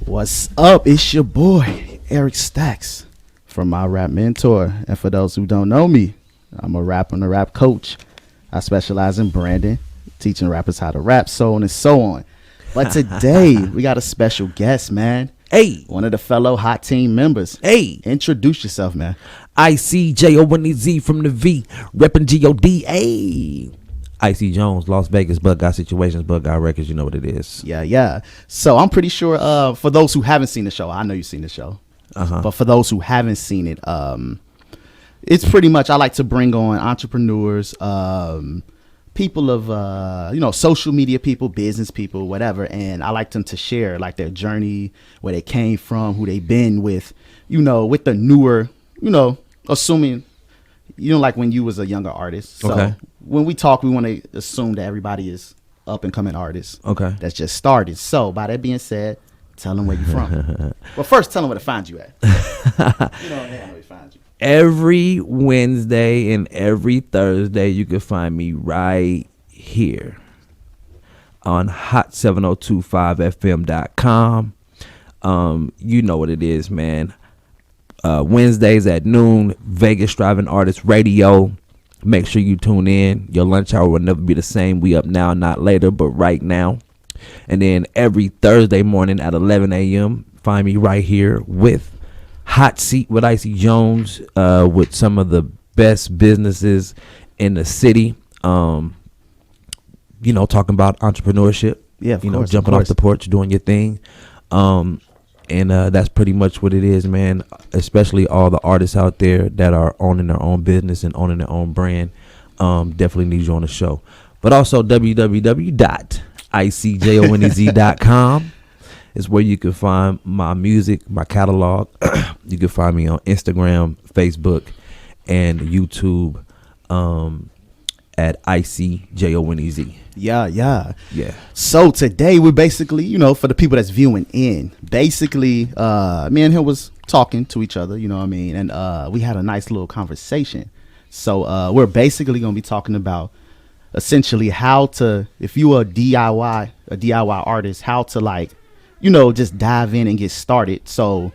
What's up? It's your boy, Eric Stackz, from my rap mentor. And for those who don't know me, I'm a rapper and a rap coach. I specialize in branding, teaching rappers how to rap, so on and so on. But today, we got a special guest, man. Hey. One of the fellow Hot Team members. Hey. Introduce yourself, man. ICJONEZ from the V, repping GODA. IC Jonez, Las Vegas, Bug Guy Situations, Bug Guy Records, you know what it is. Yeah. So I'm pretty sure for those who haven't seen the show, I know you've seen the show. But for those who haven't seen it, it's pretty much I like to bring on entrepreneurs, people of social media people, business people, whatever, and I like them to share like their journey, where they came from, who they've been with, with the newer, assuming like when you was a younger artist. So okay. When we talk, we want to assume that everybody is up and coming artists. Okay. That's just started. So by that being said, tell them where you're from. Well, first tell them where to find you at. They know where to find you. Every Wednesday and every Thursday, you can find me right here on hot7025fm.com. You know what it is, man. Wednesdays at noon, Vegas Driving Artists Radio. Make sure you tune in. Your lunch hour will never be the same. We up now, not later, but right now. And then every Thursday morning at 11 a.m., find me right here with Hot Seat with Icy Jones, with some of the best businesses in the city. Talking about entrepreneurship. Yeah, of course, jumping off the porch, doing your thing. And that's pretty much what it is, man. Especially all the artists out there that are owning their own business and owning their own brand. Definitely need you on the show. But also www.icjonez.com is where you can find my music, my catalog. You can find me on Instagram, Facebook, and YouTube at ICJONEZ. Yeah. So So today we're basically, for the people that's viewing in, basically, me and him was talking to each other, you know what I mean? And we had a nice little conversation. So we're basically going to be talking about essentially how to, if you are a DIY artist, how to just dive in and get started. So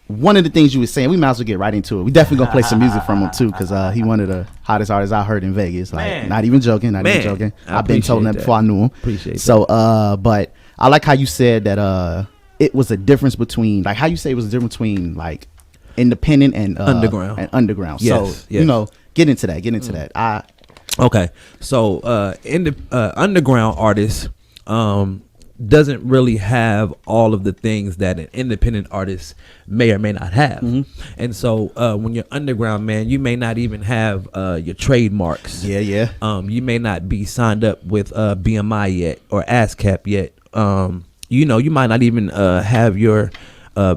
one of the things you were saying, we might as well get right into it. We definitely gonna play some music from him too, because he one of the hottest artists I heard in Vegas. Not even joking. I've been told that before I knew him. Appreciate so but I like how you said that it was a difference between how you say it was a difference between independent and underground. Yes, so yes. Get into that. Okay, so underground artists doesn't really have all of the things that an independent artist may or may not have. And so when you're underground, man, you may not even have your trademarks. Yeah. You may not be signed up with BMI yet or ASCAP yet. You might not even have your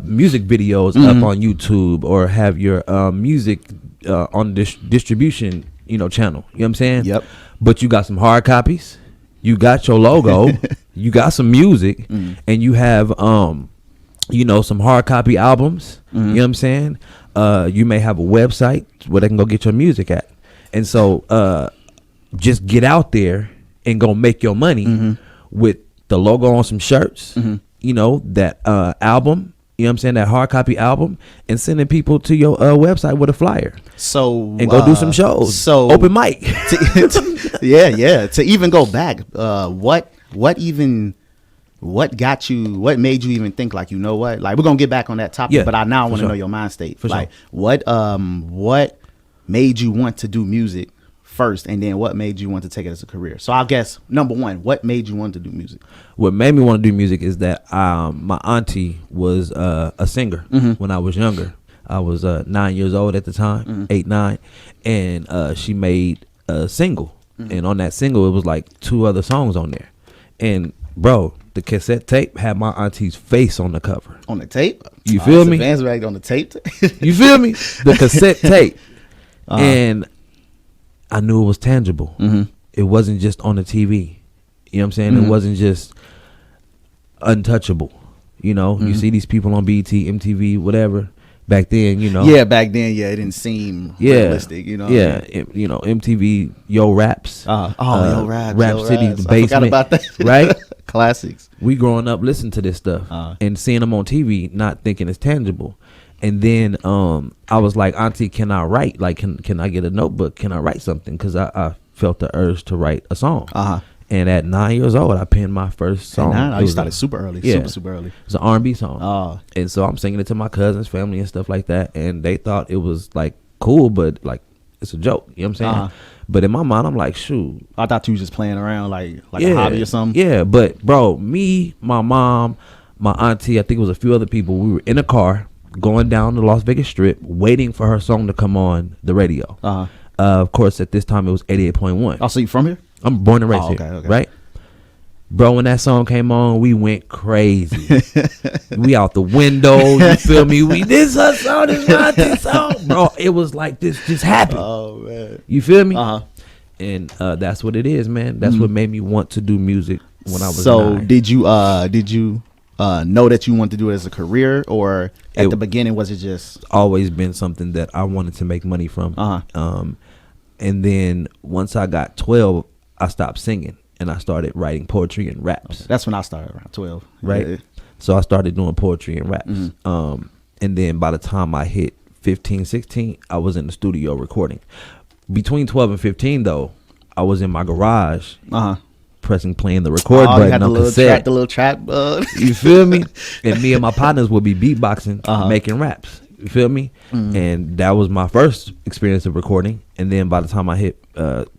music videos up on YouTube or have your music on distribution channel. You know what I'm saying? Yep. But you got some hard copies. You got your logo, you got some music, and you have, some hard copy albums. You know what I'm saying? You may have a website where they can go get your music at. And so just get out there and go make your money with the logo on some shirts, that album, you know what I'm saying, that hard copy album, and sending people to your website with a flyer. So and go do some shows. So open mic. Yeah. To even go back, what got you? What made you even think what? We're gonna get back on that topic, but I want to know your mind state. What made you want to do music first, and then what made you want to take it as a career? So I guess number one, what made you want to do music? What made me want to do music is that my auntie was a singer when I was younger. I was 9 years old at the time, 8, 9, and she made a single. And on that single, it was 2 other songs on there. And, bro, the cassette tape had my auntie's face on the cover. On the tape? You feel me? Advanced rag on the tape? You feel me? The cassette tape. And I knew it was tangible. It wasn't just on the TV. You know what I'm saying? It wasn't just untouchable. You see these people on BET, MTV, whatever. Back then, Yeah, back then, it didn't seem realistic, MTV, Yo Raps. Yo Raps. Rap Yo City, Raps. The Basement. I forgot about that. Right? Classics. We growing up listening to this stuff and seeing them on TV, not thinking it's tangible. And then I was like, Auntie, can I write? Like, can I get a notebook? Can I write something? Because I felt the urge to write a song. And at 9 years old, I penned my first song. You started super early. Yeah, super early. It was an R&B song. And so I'm singing it to my cousins, family, and stuff like that. And they thought it was like cool, but like it's a joke. You know what I'm saying? But in my mind, I'm like, shoot. I thought you was just playing around like a hobby or something. Yeah, but bro, me, my mom, my auntie, I think it was a few other people. We were in a car going down the Las Vegas Strip, waiting for her song to come on the radio. Of course, at this time, it was 88.1. Oh, so you from here? I'm born and raised here, right? Bro, when that song came on, we went crazy. We out the window, you feel me? This her song, this not this song. Bro, it was like this just happened. Oh, man. You feel me? And that's what it is, man. That's what made me want to do music when I was 9. Did you know that you wanted to do it as a career, or at the beginning was it just always been something that I wanted to make money from? And then once I got 12, I stopped singing and I started writing poetry and raps. That's when I started, around 12, right? Yeah. So I started doing poetry and raps. And then by the time I hit 15, 16, I was in the studio recording. Between 12 and 15, though, I was in my garage playing the record button on cassette. The little trap. You feel me? And me and my partners would be beatboxing, making raps. You feel me? And that was my first experience of recording. And then by the time I hit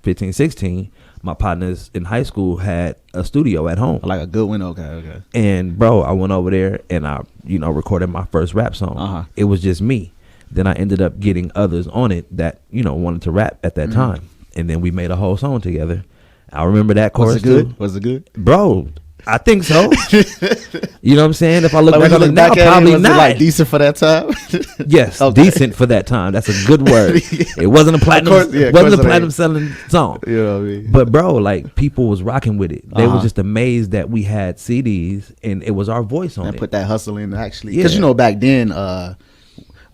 15, 16, my partners in high school had a studio at home. Like a good one? Okay. And bro, I went over there and I, recorded my first rap song. It was just me. Then I ended up getting others on it that, wanted to rap at that time. And then we made a whole song together. I remember that chorus. Was it good? Bro, I think so. You know what I'm saying? If I look back on it now, probably not. It like decent for that time? Yes, decent for that time. That's a good word. It wasn't a platinum. It wasn't a platinum selling song. You know what I mean? But bro, like people was rocking with it. They were just amazed that we had CDs and it was our voice on it. And put that hustle in actually, because back then,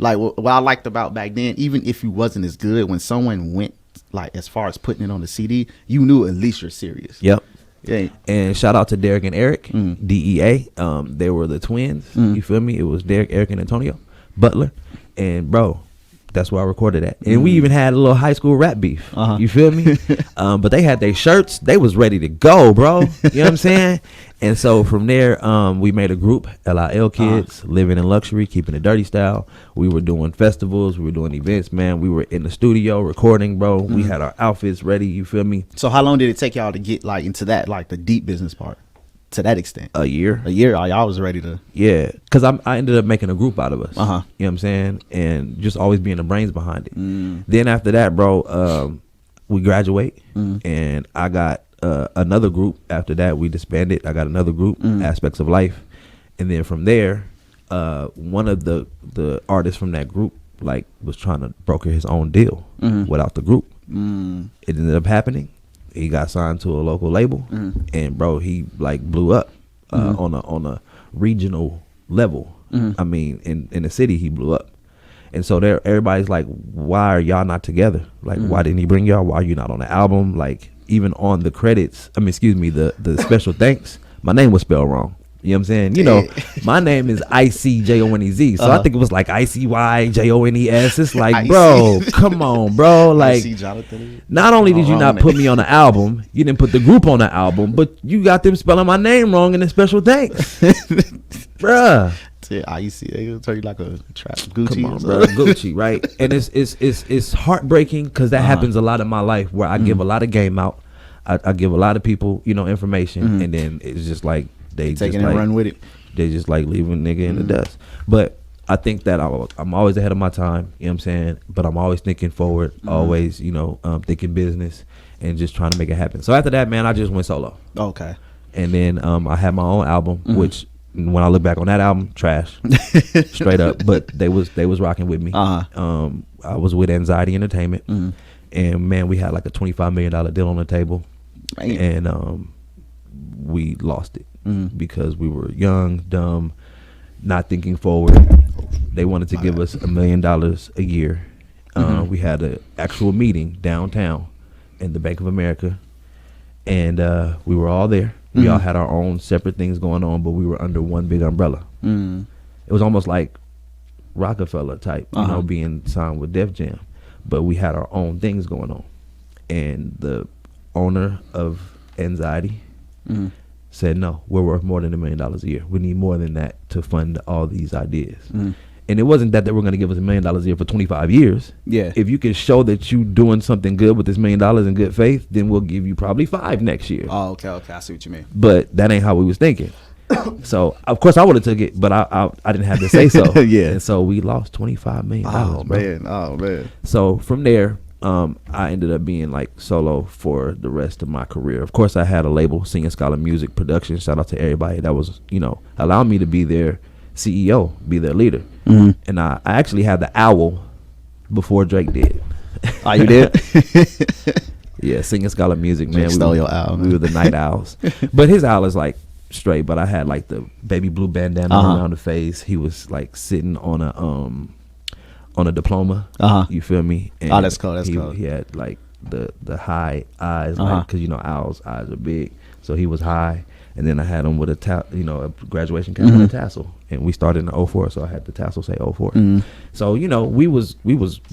like what I liked about back then, even if you wasn't as good, when someone went like as far as putting it on the CD, you knew at least you're serious. Yep. Yeah. And shout out to Derek and Eric, DEA. They were the twins. You feel me? It was Derek, Eric, and Antonio Butler. And bro, that's where I recorded at. And we even had a little high school rap beef. You feel me? But they had their shirts. They was ready to go, bro. You know what I'm saying? And so from there, we made a group, LIL Kids, living in luxury, keeping it dirty style. We were doing festivals. We were doing events, man. We were in the studio recording, bro. We had our outfits ready. You feel me? So how long did it take y'all to get like into that, like the deep business part? To that extent? A year. Y'all was ready to. Yeah, because I ended up making a group out of us. You know what I'm saying? And just always being the brains behind it. Then after that, bro, we graduate, and I got another group. After that, we disbanded. I got another group, Aspects of Life. And then from there, one of the artists from that group like was trying to broker his own deal without the group. It ended up happening. He got signed to a local label, and bro, he like blew up on a regional level. I mean, in the city, he blew up, and so there, everybody's like, "Why are y'all not together? Like, why didn't he bring y'all? Why are you not on the album? Like, even on the credits, the special thanks, my name was spelled wrong." You know what I'm saying? My name is ICJONEZ. So I think it was like ICYJONES. It's like, bro, come on, bro. Like, not only did you not put me on the album, you didn't put the group on the album, but you got them spelling my name wrong in the special thanks. Bruh. It'll turn you like a trap Gucci. Come on, bro. Gucci, right? And it's heartbreaking because that happens a lot in my life where I give a lot of game out. I give a lot of people, information, and then it's just like, they take it and run with it. They just like leave a nigga in the dust. But I think that I'm always ahead of my time. You know what I'm saying? But I'm always thinking forward. Always, thinking business and just trying to make it happen. So after that, man, I just went solo. Okay. And then I had my own album, which when I look back on that album, trash, straight up. But they was rocking with me. I was with Anxiety Entertainment, and man, we had like a $25 million deal on the table, and we lost it. Because we were young, dumb, not thinking forward. They wanted to give us $1 million a year. We had an actual meeting downtown in the Bank of America, and we were all there. We all had our own separate things going on, but we were under one big umbrella. It was almost like Rockefeller type, you know, being signed with Def Jam, but we had our own things going on. And the owner of Anxiety said, no, we're worth more than $1 million a year. We need more than that to fund all these ideas. And it wasn't that they were going to give us $1 million a year for 25 years. Yeah. If you can show that you doing something good with this $1 million in good faith, then we'll give you probably 5 next year. Oh, okay. I see what you mean. But that ain't how we was thinking. So of course I would have took it, but I didn't have to say so. Yeah. And so we lost $25 million. Oh man. So from there, I ended up being like solo for the rest of my career. Of course, I had a label, Singing Scholar Music Production. Shout out to everybody that was, you know, allowing me to be their CEO, be their leader. And I actually had the owl before Drake did. Oh, you did? Yeah, Singing Scholar Music, man. Drake stole your owl. We were the night owls. But his owl is like straight, but I had like the baby blue bandana around the face. He was like sitting on a diploma. You feel me? And oh, that's cool. That's cool. He had like the high eyes, like, because you know owls' eyes are big, so he was high. And then I had him with a graduation cap and a tassel, and we started in 04, so I had the tassel say 04. So you know we was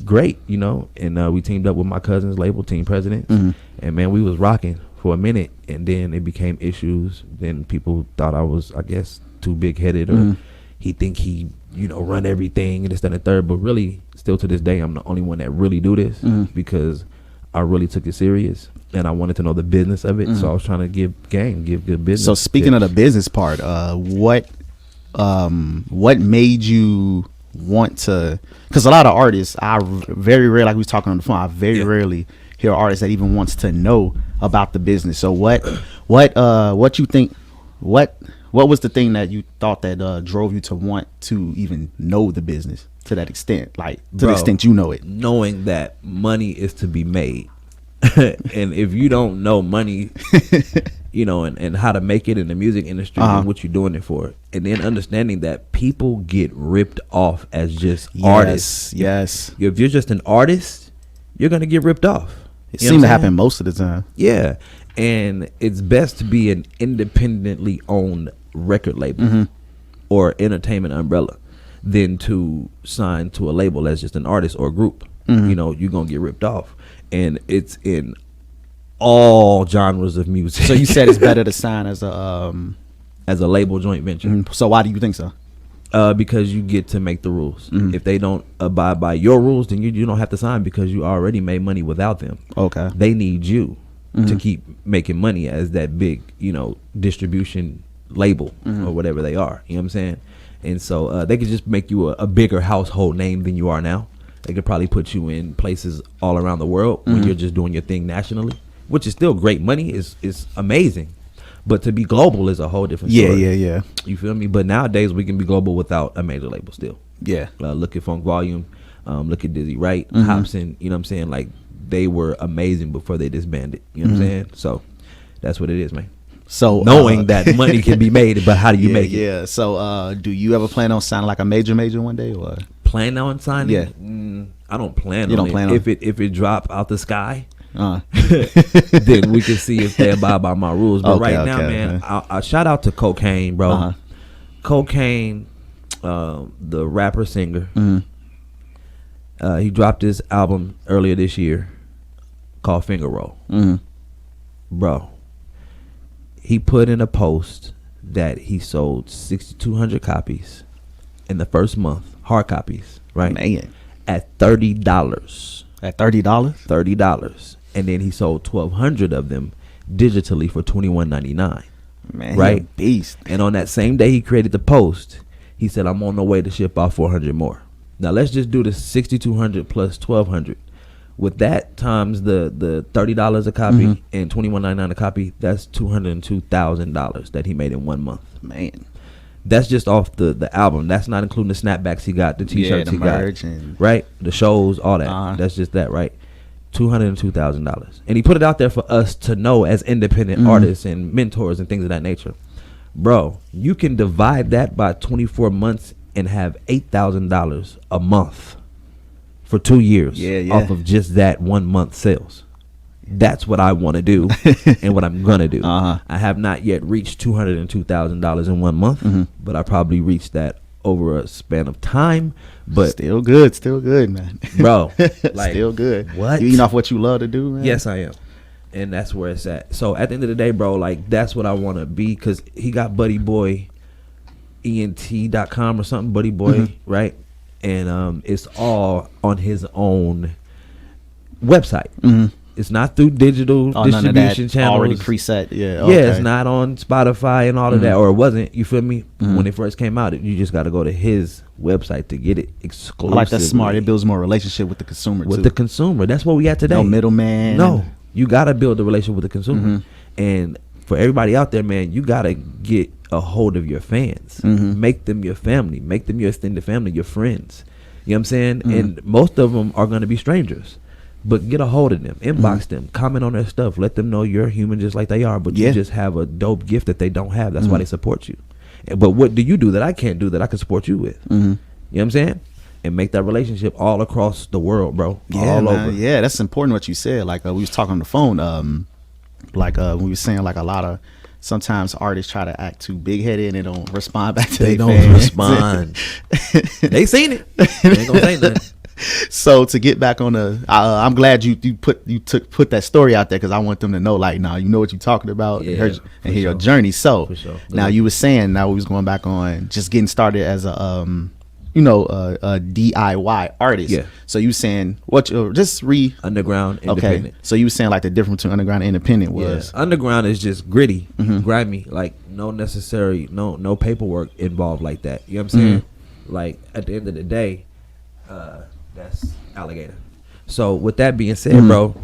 great, you know, and we teamed up with my cousin's label, Team Presidents, and man, we was rocking for a minute, and then it became issues. Then people thought I was, I guess, too big headed, or he run everything and this, that, and the third. But really, still to this day, I'm the only one that really do this because I really took it serious and I wanted to know the business of it. So I was trying to give good business. So speaking of the business part, what made you want to? Because a lot of artists, I very rarely, like we was talking on the phone, I very rarely hear artists that even wants to know about the business. So what you think? What was the thing that you thought that drove you to want to even know the business to that extent, like to the extent you know it? Knowing that money is to be made. And if you don't know money, you know, and how to make it in the music industry and what you're doing it for, and then understanding that people get ripped off as just artists. Yes. If you're just an artist, you're going to get ripped off. It seems to happen most of the time. Yeah. And it's best to be an independently owned record label or entertainment umbrella than to sign to a label as just an artist or a group. You know, you're going to get ripped off. And it's in all genres of music. So you said it's better to sign as a label joint venture. So why do you think so? Because you get to make the rules. If they don't abide by your rules, then you don't have to sign because you already made money without them. Okay. They need you to keep making money as that big, you know, distribution label or whatever they are. You know what I'm saying? And so they could just make you a bigger household name than you are now. They could probably put you in places all around the world when you're just doing your thing nationally, which is still great money, is amazing. But to be global is a whole different story. Yeah. You feel me? But nowadays we can be global without a major label still. Yeah. Look at Funk Volume, look at Dizzy Wright, Hobson, you know what I'm saying? Like, they were amazing before they disbanded. You know what I'm saying? So that's what it is, man. So knowing that money can be made, but how do you make it? Yeah. So do you ever plan on signing like a major one day, or plan on signing? Yeah. I don't plan you on don't it. Plan on if it drop out the sky, then we can see if they abide by my rules. But now, man, I shout out to Cocaine, bro. Cocaine, the rapper singer. He dropped his album earlier this year called Finger Roll. Bro, he put in a post that he sold 6,200 copies in the first month, hard copies, right? Man. At $30. At $30? $30. And then he sold 1,200 of them digitally for $21.99. Man, right? Beast. And on that same day he created the post, he said, I'm on the way to ship out 400 more. Now let's just do the 6,200 plus 1,200. With that times the $30 a copy and $21.99 a copy, that's $202,000 that he made in 1 month. Man. That's just off the album. That's not including the snapbacks he got, the t-shirts he got, right? The shows, all that. That's just that, right? $202,000. And he put it out there for us to know as independent artists and mentors and things of that nature. Bro, you can divide that by 24 months and have $8,000 a month for 2 years off of just that 1 month sales. That's what I want to do and what I'm gonna do. Uh-huh. I have not yet reached $202,000 in 1 month, but I probably reached that over a span of time. But still good, man. bro, like, still good. What? You eating off what you love to do, man? Yes, I am. And that's where it's at. So at the end of the day, bro, like that's what I want to be, because he got Buddy Boy ENT.com or something, Buddy Boy, right? And it's all on his own website. It's not through digital distribution channels. Already preset, yeah. Yeah, it's not on Spotify and all of that, or it wasn't. You feel me? When it first came out, you just got to go to his website to get it exclusively. I like that smart. It builds more relationship with the consumer, with the consumer. That's what we got today. No middleman. No, you got to build a relationship with the consumer. And for everybody out there, man, you got to get a hold of your fans. Make them your family. Make them your extended family, your friends. You know what I'm saying? And most of them are going to be strangers. But get a hold of them, inbox them, comment on their stuff, let them know you're human just like they are, but you just have a dope gift that they don't have. That's why they support you. But what do you do that I can't do that I can support you with? You know what I'm saying? And make that relationship all across the world, bro. Yeah, all man. over. Yeah, that's important what you said. Like we was talking on the phone, we were saying like a lot of sometimes artists try to act too big headed and they don't respond back to their fans. They don't respond. They seen it. They ain't gonna say nothing. So to get back on the, I'm glad you put that story out there, because I want them to know, like, nah, you know what you're talking about, and hear your journey. So now you were saying, now we was going back on just getting started as a a DIY artist. Yeah. So you saying underground independent. Okay. So you were saying like the difference between underground and independent was underground is just gritty, grimy, like no paperwork involved like that. You know what I'm saying? Like at the end of the day, that's alligator. So with that being said, bro,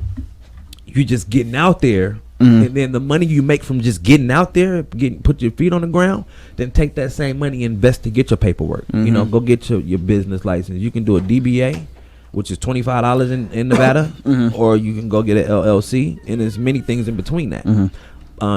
you just getting out there, and then the money you make from just getting out there, put your feet on the ground, then take that same money, invest to get your paperwork. You know, go get your business license. You can do a DBA, which is $25 in Nevada, or you can go get an LLC, and there's many things in between that.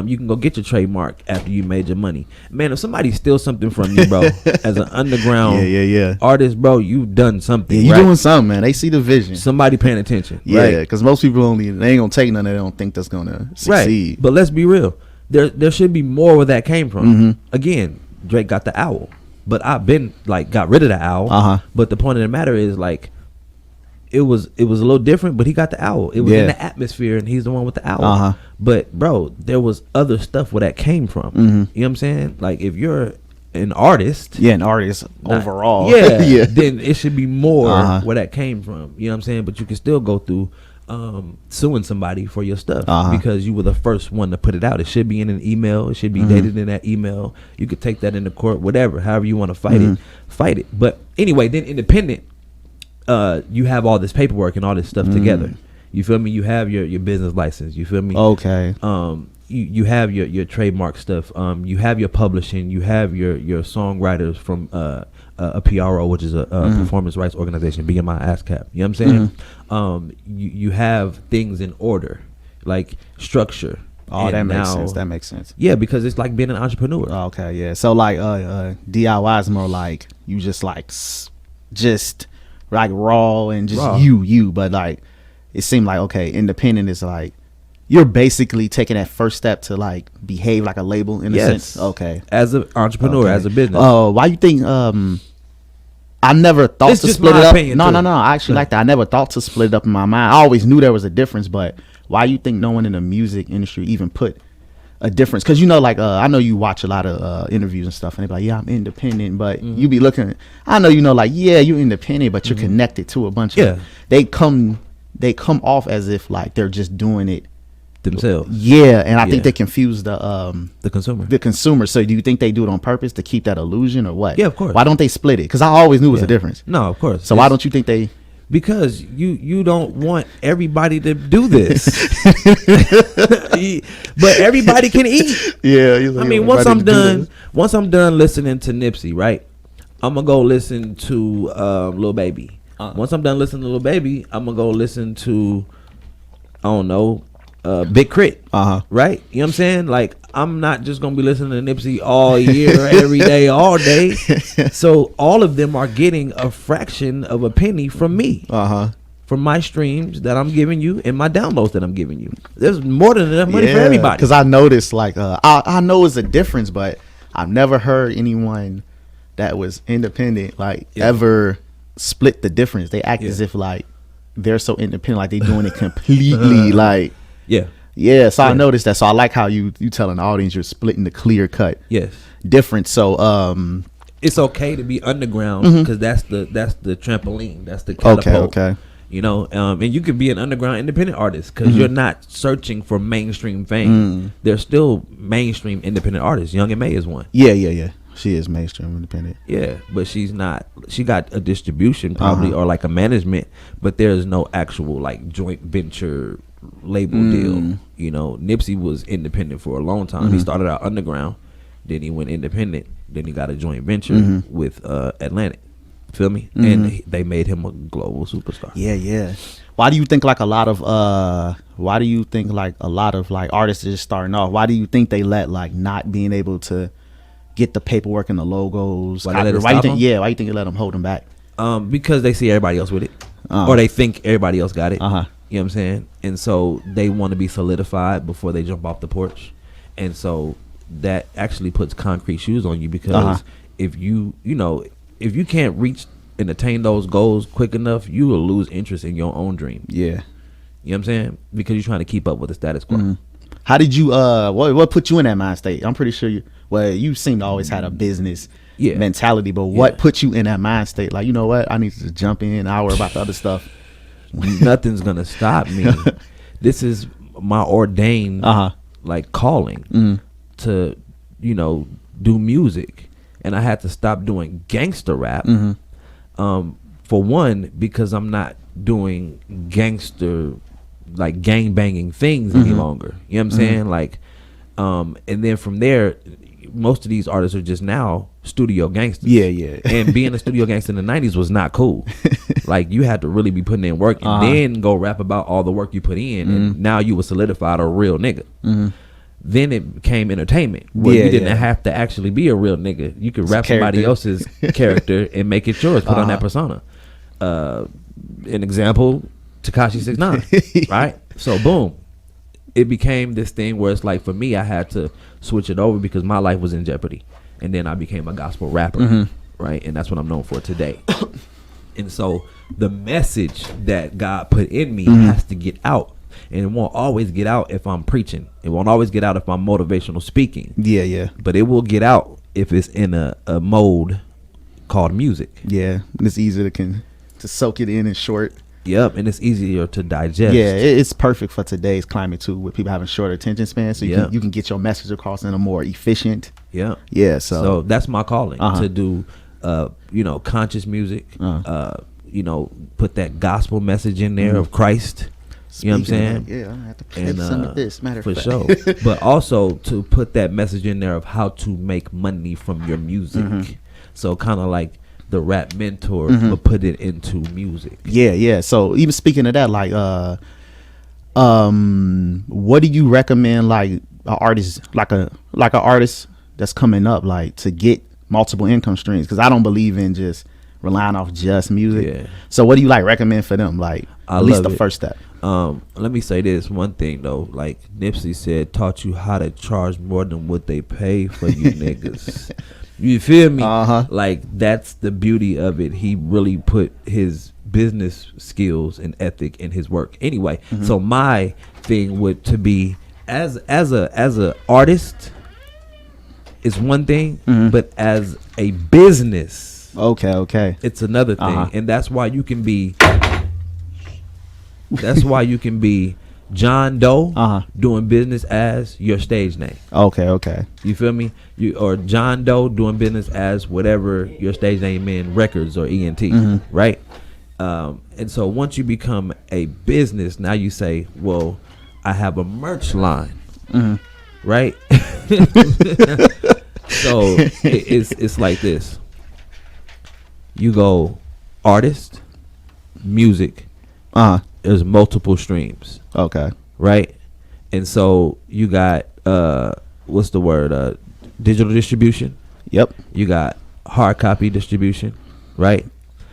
You can go get your trademark after you made your money. Man, if somebody steals something from you, bro, as an underground artist, bro, you've done something. Yeah, you're doing something, man. They see the vision. Somebody paying attention. Yeah, because most people they ain't gonna take none. They don't think that's gonna succeed. Right. But let's be real. There should be more where that came from. Again, Drake got the owl, but I've been like got rid of the owl. But the point of the matter is like, it was a little different, but he got the owl. It was in the atmosphere, and he's the one with the owl. But bro, there was other stuff where that came from. You know what I'm saying? Like if you're an artist, overall, then it should be more where that came from. You know what I'm saying? But you can still go through suing somebody for your stuff because you were the first one to put it out. It should be in an email. It should be dated in that email. You could take that into court, whatever, however you want to fight it. But anyway, then independent. You have all this paperwork and all this stuff together. You feel me? You have your business license. You feel me? Okay. You have your trademark stuff. You have your publishing. You have your songwriters from a PRO, which is a performance rights organization, BMI ASCAP. You know what I'm saying? You have things in order, like structure. Oh, that makes sense. That makes sense. Yeah, because it's like being an entrepreneur. Okay, yeah. So like DIY is more like you just like raw and just you, but like it seemed like okay, independent is like you're basically taking that first step to like behave like a label in a sense. Okay, as an entrepreneur, as a business. Why you think I never thought to split it up? No, I actually like that. I never thought to split it up in my mind. I always knew there was a difference, but why you think no one in the music industry even put a difference? Because you know, like I know you watch a lot of interviews and stuff, and they be like, yeah, I'm independent, but you be looking, I know, you know, like, yeah, you're independent, but you're connected to a bunch of they come off as if like they're just doing it themselves. And I think they confuse the consumer. So do you think they do it on purpose to keep that illusion, or what? Yeah, of course. Why don't they split it? Because I always knew it was a difference. No, of course. So why don't you think they? Because you don't want everybody to do this. But everybody can eat. I mean, once I'm done listening to Nipsey, right, I'm gonna go listen to Lil Baby. Once I'm done listening to Lil Baby, I'm gonna go listen to, I don't know, Big Crit. Right? You know what I'm saying? Like, I'm not just gonna be listening to Nipsey all year, every day, all day. So all of them are getting a fraction of a penny from me. from my streams that I'm giving you and my downloads that I'm giving you. There's more than enough money for everybody. Because I noticed, like, I know it's a difference, but I've never heard anyone that was independent, like, ever split the difference. They act as if, like, they're so independent, like they doing it completely, like. Yeah, so I noticed that. So I like how you telling the audience you're splitting the clear cut difference. So it's okay to be underground because that's the trampoline, that's the catapult. Okay. You know, and you could be an underground independent artist because you're not searching for mainstream fame. There's still mainstream independent artists. Young and May is one. Yeah. She is mainstream independent. Yeah, but she's not. She got a distribution probably or like a management, but there's no actual like joint venture label deal. You know, Nipsey was independent for a long time. He started out underground, then he went independent, then he got a joint venture with Atlantic. Feel me? And they made him a global superstar. Yeah. Why do you think like a lot of like artists just starting off? Why do you think they let like not being able to get the paperwork and the logos? Why do you think they let them hold them back? Because they see everybody else with it, or they think everybody else got it. You know what I'm saying? And so they want to be solidified before they jump off the porch, and so that actually puts concrete shoes on you because if if you can't reach and attain those goals quick enough, you will lose interest in your own dream. Yeah. You know what I'm saying? Because you're trying to keep up with the status quo. How did you what put you in that mind state? I'm pretty sure you seem to always had a business mentality, but what put you in that mind state? Like, you know what? I need to just jump in. I'll worry about the other stuff. Nothing's gonna stop me. This is my ordained like calling to, do music. And I had to stop doing gangster rap. For one, because I'm not doing gangster, like gang banging things any longer. You know what I'm saying? Like, and then from there, most of these artists are just now studio gangsters. Yeah. And being a studio gangster in the 90s was not cool. Like, you had to really be putting in work and then go rap about all the work you put in. And now you were solidified a real nigga. Then it became entertainment where you didn't have to actually be a real nigga. You could rap somebody else's character and make it yours, put on that persona. An example, Tekashi 6ix9ine, right? So boom, it became this thing where it's like, for me, I had to switch it over because my life was in jeopardy. And then I became a gospel rapper, right? And that's what I'm known for today. And so the message that God put in me has to get out. And it won't always get out if I'm preaching. It won't always get out if I'm motivational speaking. Yeah. But it will get out if it's in a mode called music. Yeah, it's easier to soak it in short. Yep, and it's easier to digest. Yeah, it's perfect for today's climate too, with people having shorter attention spans. So you can get your message across in a more efficient. Yeah. So that's my calling to do, conscious music. Put that gospel message in there of Christ. You know what I'm saying? Yeah, I have to play some of this. Matter of fact. Sure. But also to put that message in there of how to make money from your music. So kind of like the rap mentor, but put it into music. Yeah. So even speaking of that, like, what do you recommend, like, an artist, like a artist that's coming up, like, to get multiple income streams? Because I don't believe in just relying off just music. Yeah. So what do you recommend for them? Like, at least the first step. Let me say this one thing though. Like Nipsey said, taught you how to charge more than what they pay for you niggas. You feel me? Like, that's the beauty of it. He really put his business skills and ethic in his work. Anyway, so my thing would to be as a artist is one thing, but as a business, it's another thing, and that's why you can be. That's why you can be John Doe doing business as your stage name. Okay. You feel me? Or John Doe doing business as whatever your stage name in records or ENT, right? And so once you become a business, now you say, well, I have a merch line, right? So it's like this. You go artist, music, there's multiple streams. Right? And so you got what's the word? Digital distribution. Yep. You got hard copy distribution, right?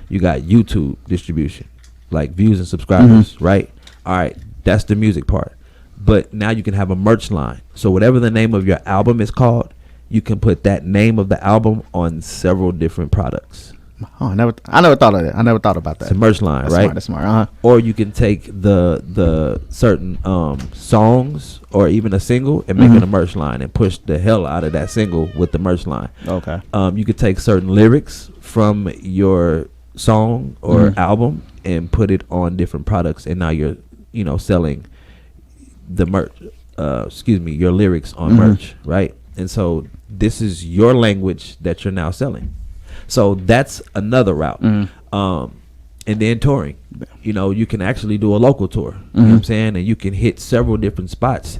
You got YouTube distribution. like views and subscribers, right? All right, that's the music part. But now you can have a merch line. So whatever the name of your album is called, you can put that name of the album on several different products. Oh, I never thought of that. I never thought about that. It's a merch line, That's right? Smart, that's smart. Or you can take the certain songs or even a single and make it a merch line and push the hell out of that single with the merch line. Okay. You could take certain lyrics from your song or album and put it on different products, and now you're selling the merch. Your lyrics on merch, right? And so this is your language that you're now selling. So that's another route. And then touring. You can actually do a local tour. You know what I'm saying? And you can hit several different spots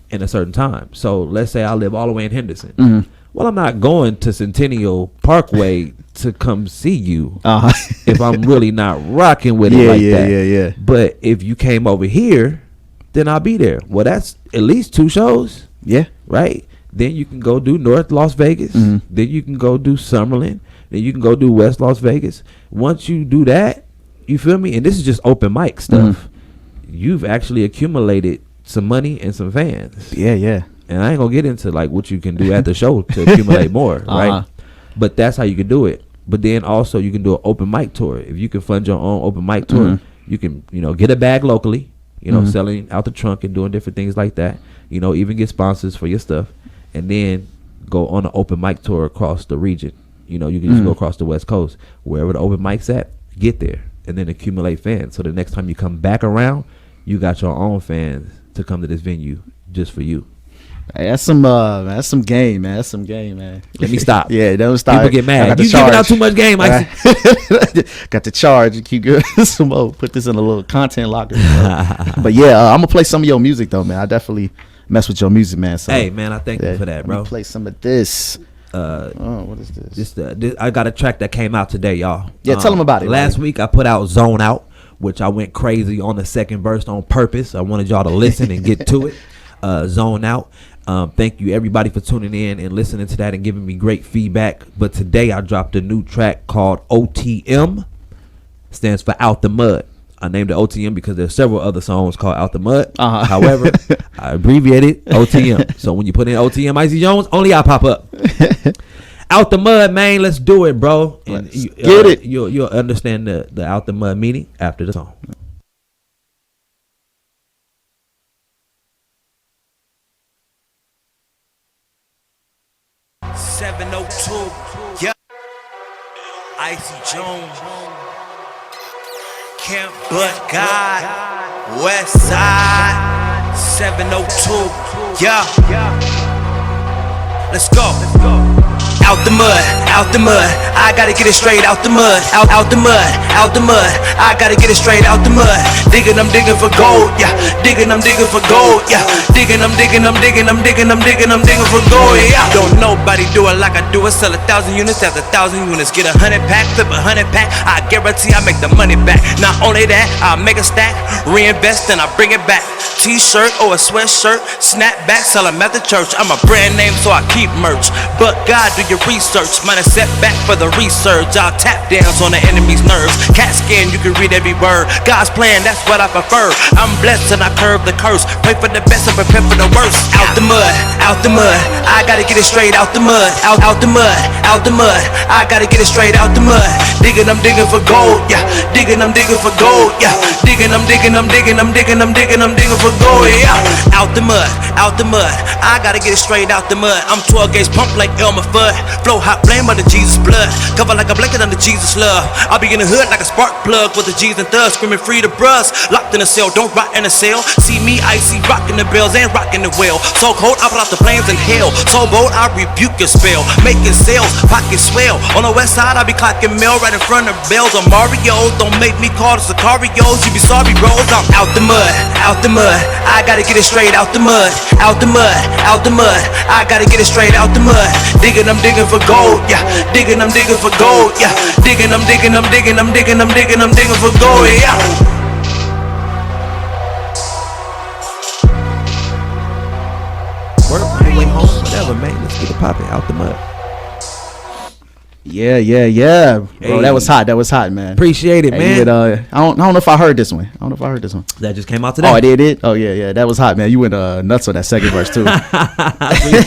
in a certain time. So let's say I live all the way in Henderson. Well, I'm not going to Centennial Parkway to come see you if I'm really not rocking with it like that. Yeah. But if you came over here, then I'll be there. Well, that's at least 2 shows. Yeah. Right? Then you can go do North Las Vegas. Then you can go do Summerlin. Then you can go do West Las Vegas. Once you do that, you feel me? And this is just open mic stuff. You've actually accumulated some money and some fans. Yeah. And I ain't gonna get into like what you can do at the show to accumulate more, right? But that's how you can do it. But then also you can do an open mic tour. If you can fund your own open mic tour, you can get a bag locally. Selling out the trunk and doing different things like that. Even get sponsors for your stuff, and then go on an open mic tour across the region. You can just go across the West Coast, wherever the open mic's at, get there, and then accumulate fans. So the next time you come back around, you got your own fans to come to this venue just for you. Hey, that's some game, man. That's some game, man. Let me stop. Yeah, don't stop. People get mad. You giving out too much game, Icy. Got to charge and keep good. Some more. Put this in a little content locker. But yeah, I'm gonna play some of your music though, man. I definitely mess with your music, man. So, hey, man, I thank you for that, bro. Let me play some of this. What is this? I got a track that came out today, y'all. Yeah, tell them about it. Last week I put out Zone Out, which I went crazy on the second verse on purpose. I wanted y'all to listen and get to it. Zone Out. Thank you everybody for tuning in and listening to that and giving me great feedback. But today I dropped a new track called OTM. Stands for Out the Mud. I named it OTM because there's several other songs called Out the Mud. However, I abbreviated OTM. So when you put in OTM Icy Jones, only I pop up. Out the Mud, man. Let's do it, bro. And get it. You'll understand the Out the Mud meaning after the song. Yeah, Icy Jones, Camp But God, West Side, 702. Yeah, let's go. Out the mud, I gotta get it straight out the mud, out the mud, I gotta get it straight out the mud. Digging, I'm digging for gold, yeah. Digging, I'm digging for gold, yeah. Digging, I'm digging for gold, yeah. Don't nobody do it like I do it. Sell 1,000 units after 1,000 units. Get 100 pack, flip 100 pack. I guarantee I make the money back. Not only that, I make a stack, reinvest and I bring it back. T-shirt or a sweatshirt, snapback, sell 'em at the church. I'm a brand name, so I keep merch. But God, do your research. Might have set back for the research. I'll tap dance on the enemy's nerves. Cat skin, you can read every word. God's plan, that's what I prefer. I'm blessed and I curve the curse. Pray for the best and prepare for the worst. Out the mud, I gotta get it straight out the mud. Out the mud, I gotta get it straight out the mud. Digging, I'm digging for gold, yeah. Digging, I'm digging for gold, yeah. Digging, I'm digging for gold, yeah. Out the mud, I gotta get it straight out the mud. I'm 12 gauge pump like Elmer Fudd. Flow hot flame under Jesus blood. Cover like a blanket under Jesus love. I'll be in the hood like a spark plug with the G's and thugs screaming free the bros. Locked in a cell, don't rot in a cell. See me icy, rocking the bells and rocking the well. So cold, I put out the flames in hell. So bold, I rebuke your spell. Making sales, pocket swell. On the west side, I be clocking mail right in front of bells. On Mario's, don't make me call the Sicarios. You be sorry, bros. I'm out the mud, I gotta get it straight out the mud. Out the mud, I gotta get it straight out the mud. Digging, I'm digging for gold, yeah. Digging, I'm digging for gold, yeah. Digging, I'm digging for gold, yeah. Work on the way home, whatever, man. Let's get it popping. Out the mud. Yeah. Bro, Hey. that was hot, man. Appreciate it, Hey, man. you would, I don't know if I heard this one. That just came out today. Oh, I did? Oh, yeah. That was hot, man. You went nuts on that second verse, too.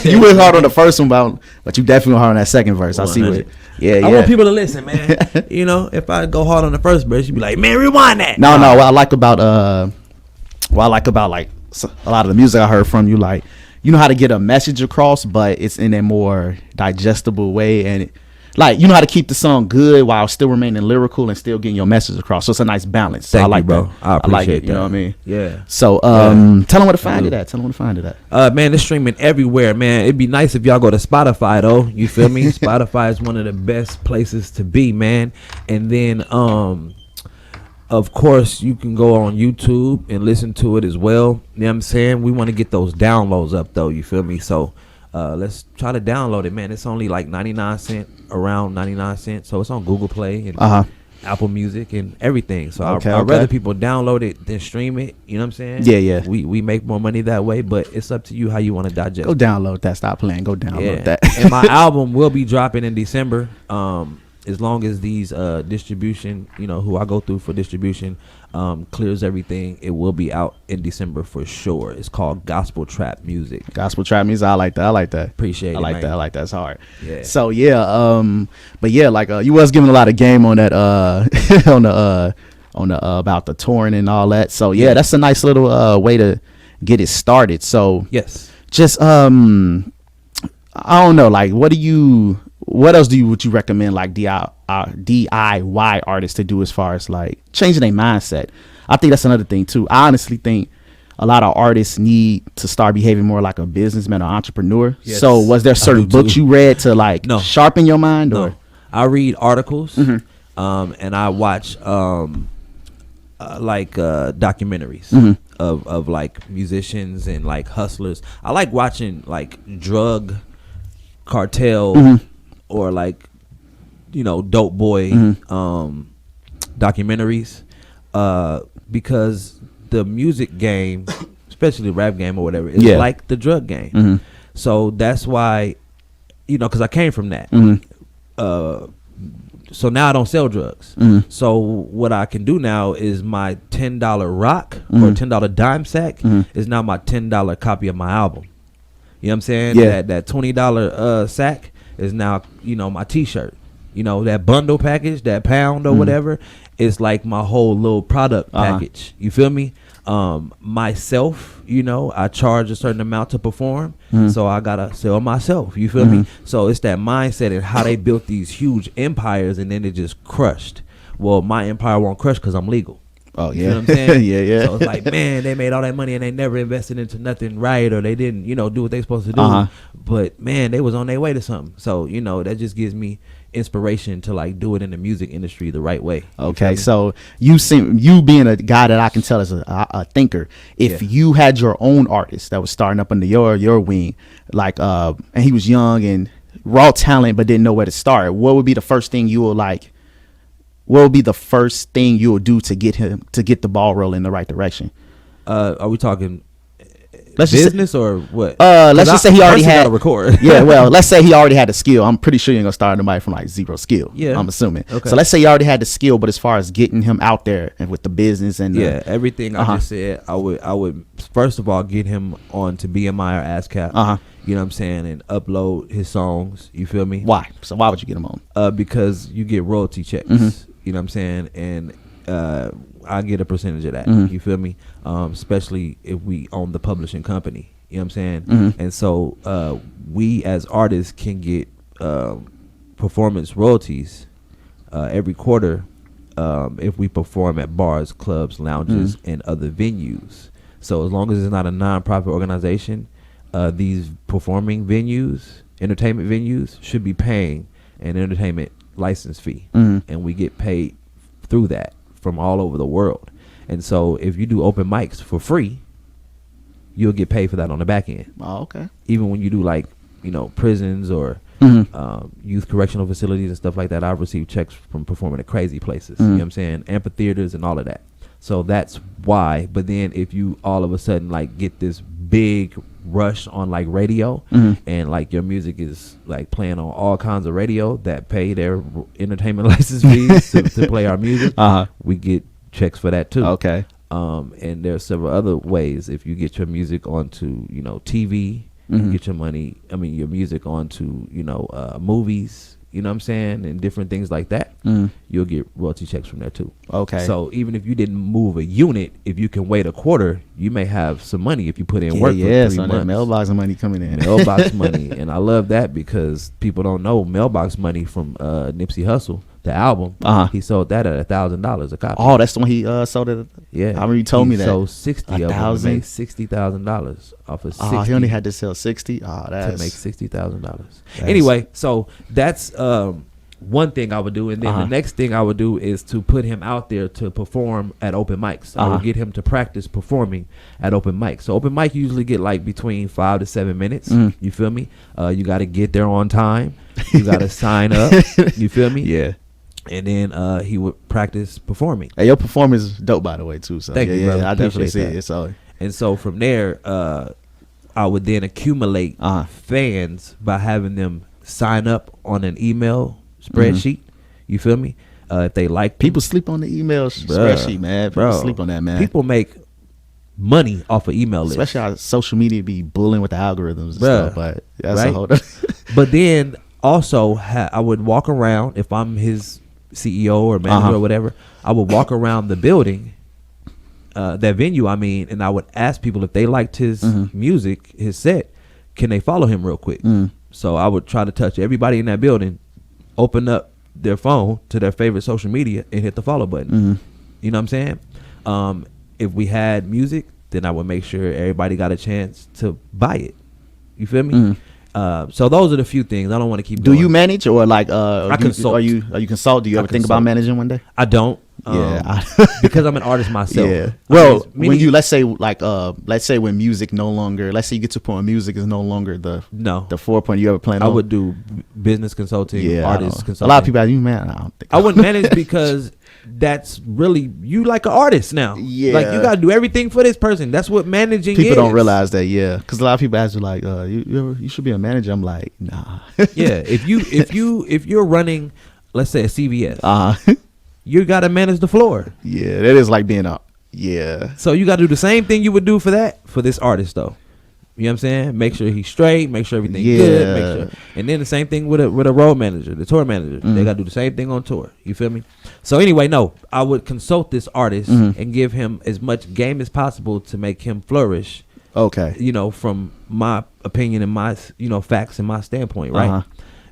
You went hard on the first one, but you definitely went hard on that second verse. I see what. Yeah. I want people to listen, man. You know, if I go hard on the first verse, you be like, man, rewind that. No. What I like about like a lot of the music I heard from you, like, you know how to get a message across, but it's in a more digestible way, and like, you know how to keep the song good while still remaining lyrical and still getting your message across. So it's a nice balance. So Thank I like you, bro. that. I appreciate like it, that. you know what I mean? Yeah. So tell them where to find it at. Man, it's streaming everywhere, man. It'd be nice if y'all go to Spotify, though. You feel me? Spotify is one of the best places to be, man. And then, of course, you can go on YouTube and listen to it as well. You know what I'm saying? We want to get those downloads up, though. You feel me? So let's try to download it, man. It's only like 99 cents, around 99 cents. So it's on Google Play and Apple Music and everything. So I'd rather people download it than stream it. You know what I'm saying? Yeah. We make more money that way, but it's up to you how you want to digest. Go download that. Stop playing. Go download that. And my album will be dropping in December. As long as these distribution, you know, who I go through for distribution, clears everything, it will be out in December for sure. It's called Gospel Trap Music. Gospel Trap Music. I like that. Appreciate it. I like man. that. I like that. It's hard. Yeah. So but yeah, like you was giving a lot of game on that on the about the touring and all that. So yeah, that's a nice little way to get it started. So Yes. just I don't know, like what else would you recommend like DIY artists to do as far as like changing their mindset? I think that's another thing too. I honestly think a lot of artists need to start behaving more like a businessman or entrepreneur. Yes, so was there certain books you read to like sharpen your mind? No. Or I read articles and I watch documentaries of like musicians and like hustlers. I like watching like drug cartel or like, you know, dope boy documentaries because the music game, especially the rap game or whatever, is like the drug game. So that's why, you know, because I came from that. So now I don't sell drugs. So what I can do now is my $10 rock or $10 dime sack is now my $10 copy of my album. You know what I'm saying? Yeah. That $20 sack is now, you know, my t-shirt. You know, that bundle package, that pound or whatever, is like my whole little product package. You feel me? Myself, you know, I charge a certain amount to perform, so I gotta sell myself. You feel me? So it's that mindset and how they built these huge empires and then it just crushed. Well, my empire won't crush because I'm legal. Oh yeah, You know what I'm saying? yeah. So it's like, man, they made all that money and they never invested into nothing right, or they didn't, you know, do what they supposed to do. But man, they was on their way to something. So, you know, that just gives me inspiration to like do it in the music industry the right way. Okay, so you being a guy that I can tell is a thinker. If you had your own artist that was starting up under your wing, like and he was young and raw talent but didn't know where to start, what would be the first thing you will like? What would be the first thing you will do to get the ball rolling in the right direction? Are we talking business or what? Let's just say he already had to record. Yeah, well, let's say he already had the skill. I'm pretty sure you're gonna start somebody from like zero skill. Yeah, I'm assuming. Okay. So let's say he already had the skill, but as far as getting him out there and with the business and everything I just said, I would first of all get him on to BMI or ASCAP. You know what I'm saying, and upload his songs. You feel me? Why? So why would you get him on? Because you get royalty checks. You know what I'm saying, and I get a percentage of that. You feel me? Especially if we own the publishing company. You know what I'm saying? And so we as artists can get performance royalties every quarter if we perform at bars, clubs, lounges, and other venues. So as long as it's not a non-profit organization, these performing venues, entertainment venues, should be paying an entertainment license fee, and we get paid through that from all over the world. And so if you do open mics for free, you'll get paid for that on the back end. Oh, okay. Even when you do like, you know, prisons or youth correctional facilities and stuff like that, I've received checks from performing at crazy places. You know what I'm saying? Amphitheaters and all of that. So that's why. But then if you all of a sudden like get this big rush on like radio, and like your music is like playing on all kinds of radio that pay their entertainment license fees to play our music, we get checks for that too. Okay. And there are several other ways. If you get your music onto, you know, TV, you get your music onto, you know, movies, you know what I'm saying, and different things like that, you'll get royalty checks from there too. Okay. So even if you didn't move a unit, if you can wait a quarter, you may have some money if you put in work for 3 so months. that mailbox money coming in. Mailbox money. And I love that because people don't know mailbox money from Nipsey Hussle, the album. He sold that at $1,000 a copy. Oh, that's the one he sold it. Yeah. I remember you told me that. So 60 of them, $1,000? made $60,000 off of 60. Oh, he only had to sell 60. Oh, to that's make $60,000. Anyway, so that's one thing I would do, and then the next thing I would do is to put him out there to perform at open mics. I would get him to practice performing at open mics. So open mic usually get like between 5 to 7 minutes. You feel me? You got to get there on time. You got to sign up. You feel me? Yeah. And then he would practice performing. Hey, your performance is dope, by the way, too. So Thank you, brother. I definitely Appreciate see that. it. So, and so from there, I would then accumulate fans by having them sign up on an email spreadsheet. You feel me? If they like people sleep on the email spreadsheet, man. People sleep on that, man. People make money off of email lists. Especially how social media be bullying with the algorithms and stuff. But that's a whole But then also I would walk around, if I'm his CEO or manager or whatever, I would walk around the building, that venue, and I would ask people if they liked his music, his set, can they follow him real quick? So I would try to touch everybody in that building, open up their phone to their favorite social media and hit the follow button. You know what I'm saying? If we had music, then I would make sure everybody got a chance to buy it. You feel me? So those are the few things. I don't want to keep going. Do you manage or like I consult? Are you consult? Do you ever think about managing one day? I don't. Because I'm an artist myself. Yeah. Well, when you let's say when music no longer, let's say you get to a point where music is no longer the 4 point you ever plan on. I would do business consulting, artist consulting. A lot of people ask you, man, I don't think I wouldn't manage because that's really you like an artist now. Yeah. Like you gotta do everything for this person. That's what managing people is. don't realize that, because a lot of people ask you like, you should be a manager. I'm like, nah. Yeah. If you're running, let's say a CVS, you gotta manage the floor. Yeah, that is like being So you gotta do the same thing you would do for this artist though. You know what I'm saying? Make sure he's straight, make sure everything's good, make sure. And then the same thing with a road manager, the tour manager. They gotta do the same thing on tour. You feel me? So anyway, no, I would consult this artist and give him as much game as possible to make him flourish. Okay. From my opinion and my facts and my standpoint, right?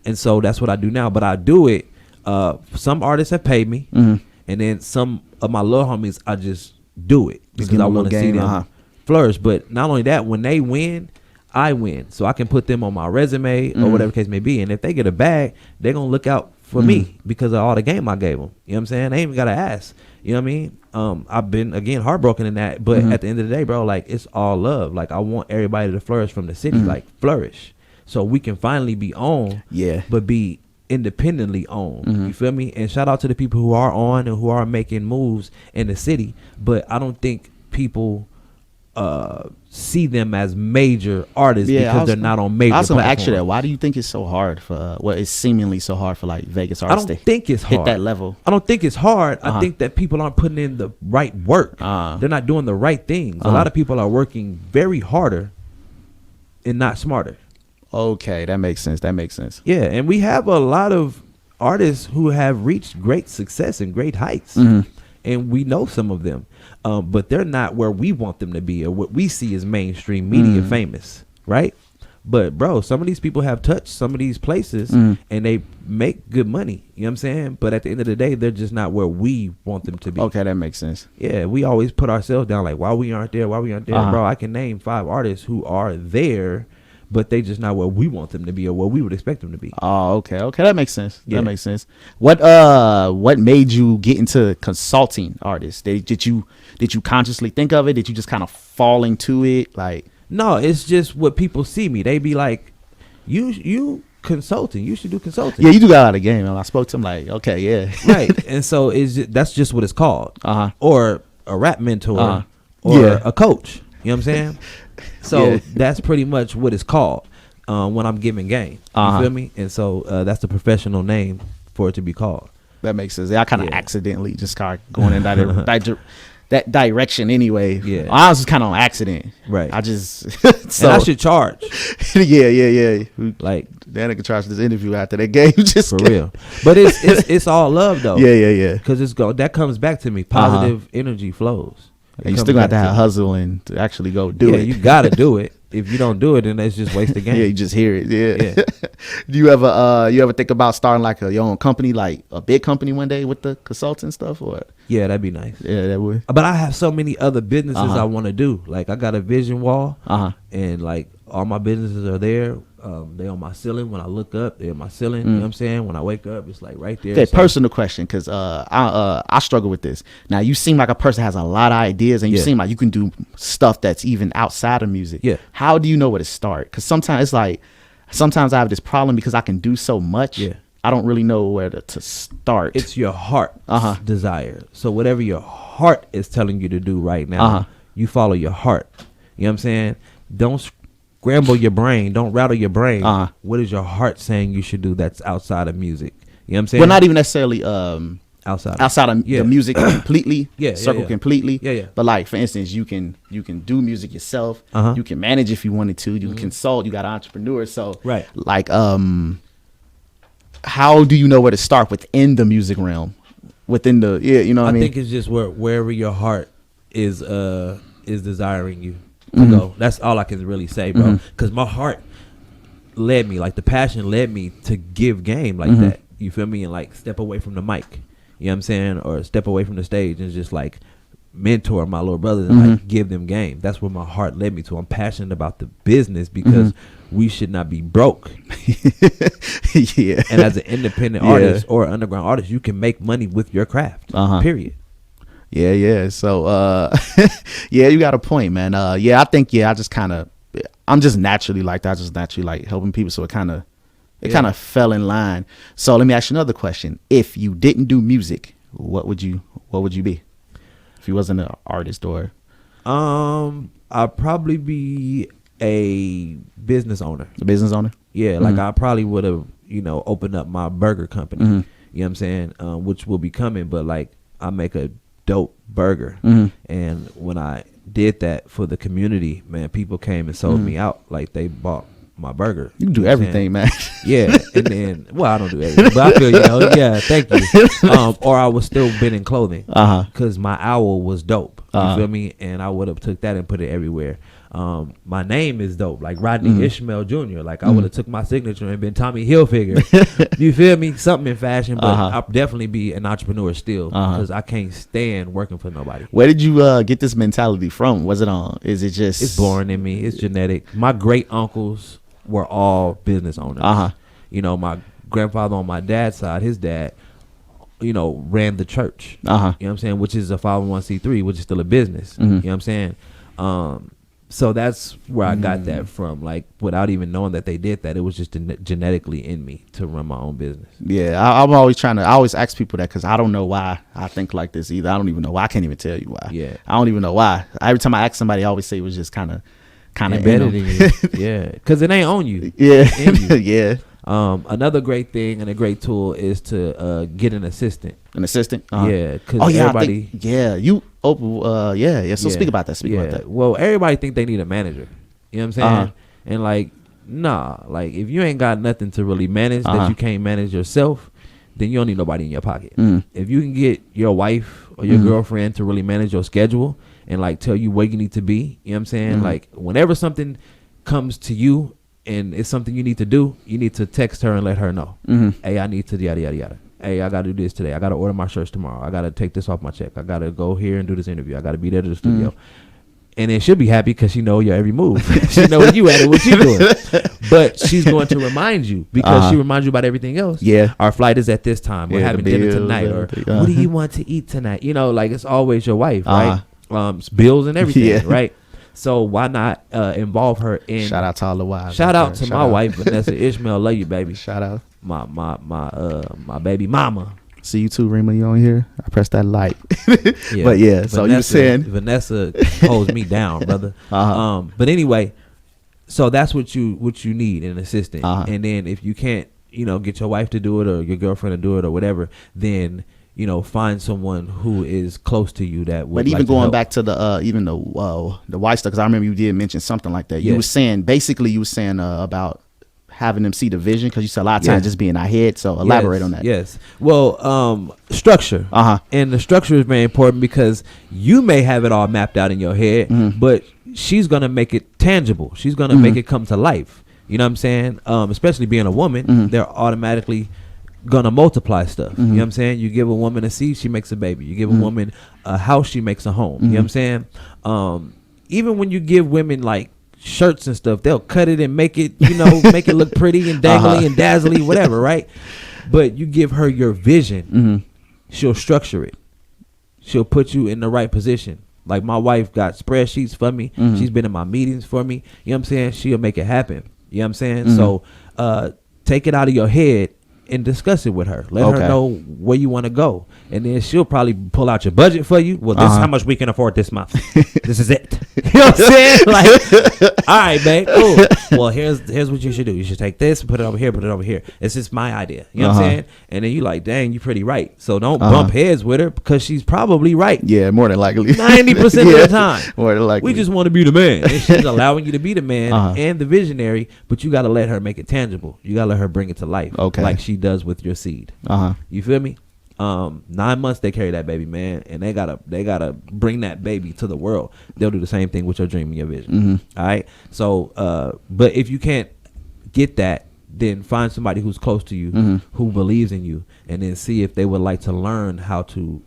And so that's what I do now. But I do it. Some artists have paid me, and then some of my little homies, I just do it because I want to see them flourish. But not only that, when they win, I win, so I can put them on my resume or whatever case may be. And if they get a bag, they're gonna look out for me because of all the game I gave them. You know what I'm saying? They ain't even gotta ask. You know what I mean? I've been again heartbroken in that, but at the end of the day, bro, like it's all love. Like I want everybody to flourish from the city, like flourish, so we can finally be on. Yeah, but be independently owned. You feel me? And shout out to the people who are on and who are making moves in the city, but I don't think people see them as major artists because they're not on major platforms. I was going to ask you that. Why do you think it's so hard for it's seemingly so hard for like Vegas artists? I don't think it's hard. Hit that level. I don't think it's hard. I think that people aren't putting in the right work. They're not doing the right things. A lot of people are working very harder and not smarter. Okay, that makes sense. Yeah, and we have a lot of artists who have reached great success and great heights, and we know some of them, but they're not where we want them to be or what we see as mainstream media famous, right? But bro, some of these people have touched some of these places and they make good money. You know what I'm saying? But at the end of the day, they're just not where we want them to be. Okay, that makes sense. Yeah, we always put ourselves down like, why we aren't there? Bro, I can name 5 artists who are there, but they just not where we want them to be or where we would expect them to be. Oh, okay, that makes sense. That makes sense. What made you get into consulting artists? Did you consciously think of it? Did you just kind of fall into it? Like, no, it's just what people see me. They be like, you consulting, you should do consulting. Yeah, you do got out of the game. And I spoke to him like, okay, yeah, right. And so that's just what it's called. Or a rap mentor, or a coach. You know what I'm saying? So Yeah. that's pretty much what it's called when I'm giving game. You feel me? And so that's the professional name for it to be called. That makes sense. I kind of Yeah. accidentally just started going in that direction anyway. Yeah. I was just kind of on accident. Right. I just And I should charge. yeah. Like, That nigga charged this interview after that game. Just for real. But it's all love though. Yeah. Because that comes back to me. Positive energy flows. And you still got to have hustle and to actually go do it. You gotta do it. If you don't do it, then that's just waste the game. Yeah, you just hear it. Yeah. Yeah. Do you ever think about starting like your own company, like a big company one day with the consulting stuff, or? Yeah, that'd be nice. Yeah, that would. But I have so many other businesses I want to do. Like I got a vision wall, and like all my businesses are there. They on my ceiling. When I look up, they're on my ceiling. You know what I'm saying? When I wake up, it's like right there. Okay, So- personal question, because I struggle with this. Now, you seem like a person that has a lot of ideas, and you Yeah. seem like you can do stuff that's even outside of music. Yeah. How do you know where to start? Because sometimes it's like, sometimes I have this problem because I can do so much. Yeah. I don't really know where to start. It's your heart desire. So whatever your heart is telling you to do right now, you follow your heart. You know what I'm saying? Don't scramble your brain. Don't rattle your brain. What is your heart saying you should do that's outside of music? You know what I'm saying? Well, not even necessarily outside of the music completely. Yeah, circle yeah. completely. Yeah. But like, for instance, you can do music yourself. You can manage if you wanted to. You can consult. You got an entrepreneur. So Right. like how do you know where to start within the music realm? Within the you know what I mean? think it's just wherever your heart is desiring you to go. That's all I can really say, bro. Because my heart led me, like the passion led me to give game like that. You feel me? And like step away from the mic. You know what I'm saying? Or step away from the stage and just like mentor my little brothers and like give them game. That's where my heart led me to. I'm passionate about the business because we should not be broke. Yeah. And as an independent artist or underground artist, you can make money with your craft. Period. Yeah. So yeah, you got a point, man. I think I'm just naturally like that. I just naturally like helping people, so it kind of fell in line. So let me ask you another question. If you didn't do music, what would you be? If you wasn't an artist or I'd probably be a business owner. a business owner? Yeah, like I probably would have, opened up my burger company. You know what I'm saying? Which will be coming, but like I make a dope burger. And when I did that for the community, man, people came and sold me out. Like they bought my burger. You can do know what I'm everything, man. Yeah, and then I don't do everything, but I feel thank you. Or I was still been in clothing, because my owl was dope. You feel me? And I would have took that and put it everywhere. My name is dope, like Rodney Ishmael Jr. Like I would have took my signature and been Tommy Hilfiger. You feel me? Something in fashion, but I'll definitely be an entrepreneur still, because I can't stand working for nobody. Where did you get this mentality from? Was it on? Is it just? It's born in me. It's genetic. My great uncles were all business owners. My grandfather on my dad's side, his dad, ran the church. You know what I'm saying? Which is a 501c3, which is still a business. You know what I'm saying? So that's where I got that from. Like without even knowing that they did that, it was just genetically in me to run my own business. Yeah, I'm always I always ask people that because I don't know why I think like this either. I don't even know why. I can't even tell you why. Yeah, I don't even know why. Every time I ask somebody, I always say it was just kind of embedded in you. Yeah, because it ain't on you. Yeah, It's in you. yeah. Another great thing and a great tool is to get an assistant. An assistant. Yeah, because everybody. So speak about that. Speak about that. Well, everybody think they need a manager. You know what I'm saying? And like, nah. Like if you ain't got nothing to really manage that you can't manage yourself, then you don't need nobody in your pocket. If you can get your wife or your girlfriend to really manage your schedule and like tell you where you need to be, you know what I'm saying? Like whenever something comes to you and it's something you need to do, you need to text her and let her know. Hey, I need to yada yada yada. Hey, I got to do this today. I got to order my shirts tomorrow. I got to take this off my check. I got to go here and do this interview. I got to be there to the studio. And then she'll be happy because she know your every move. She know where you at and what you doing. But she's going to remind you because she reminds you about everything else. Yeah. Our flight is at this time. We're having dinner tonight. Or what do you want to eat tonight? Like it's always your wife, right? Bills and everything, right? So why not involve her in? Shout out to all the wives. Shout out to my wife, Vanessa Ishmael. Love you, baby. Shout out. My baby mama. See you too, Rima. You on here? I pressed that like. But yeah, so you were saying Vanessa holds me down, brother. But anyway, so that's what you need in an assistant. And then if you can't, get your wife to do it or your girlfriend to do it or whatever, then find someone who is close to you that would. But even like going back to the wife stuff, because I remember you did mention something like that. You were saying about having them see the vision, because you said a lot of times just being our head. So elaborate on that. Yes. Well, structure. And the structure is very important because you may have it all mapped out in your head, but she's gonna make it tangible. She's gonna make it come to life. You know what I'm saying? Especially being a woman, they're automatically gonna multiply stuff. You know what I'm saying? You give a woman a seed, she makes a baby. You give a woman a house, she makes a home. You know what I'm saying? Even when you give women like shirts and stuff, they'll cut it and make it, make it look pretty and dangly and dazzly, whatever, right? But you give her your vision, she'll structure it. She'll put you in the right position. Like my wife got spreadsheets for me. She's been in my meetings for me. You know what I'm saying? She'll make it happen. You know what I'm saying? So take it out of your head and discuss it with her. Let her know where you want to go. And then she'll probably pull out your budget for you. Well, this is how much we can afford this month. This is it. You know what I'm saying? Like, all right, babe. Cool. Well, here's what you should do. You should take this and put it over here, put it over here. It's just my idea. You know what I'm saying? And then you like, dang, you're pretty right. So don't bump heads with her because she's probably right. Yeah, more than likely. 90% of the time. More than likely. We just want to be the man. And she's allowing you to be the man and the visionary, but you got to let her make it tangible. You got to let her bring it to life. Okay. Like she does with your seed. You feel me? 9 months they carry that baby, man, and they gotta bring that baby to the world. They'll do the same thing with your dream and your vision. All right. So but if you can't get that, then find somebody who's close to you, who believes in you, and then see if they would like to learn how to